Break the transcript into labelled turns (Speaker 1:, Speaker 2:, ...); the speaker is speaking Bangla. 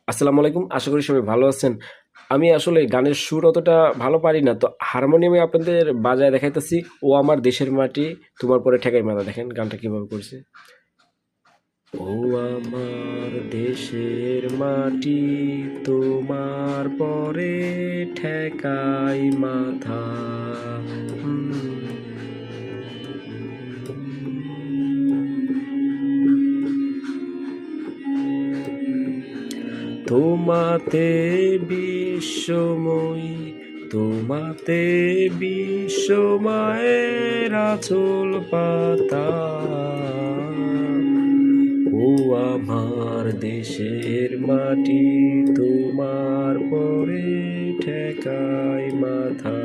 Speaker 1: আসসালামু আলাইকুম। আশা করি সবাই ভালো আছেন। আমি আসলে গানের সুর অতটা ভালো পারি না। তো হারমোনিয়ামে আপনাদের বাজায় দেখাইতেছি, ও আমার দেশের মাটি তোমার পরে ঠেকাই মাথা। দেখেন গানটা কিভাবে করছে। ও আমার দেশের মাটি তোমার পরে ঠেকাই মাথা। তোমাতে বিশ্বময়ী, তোমাতে বিশ্বমায়ের আঁচল পাতা। ও আমার দেশের মাটি তোমার পরে ঠেকাই মাথা।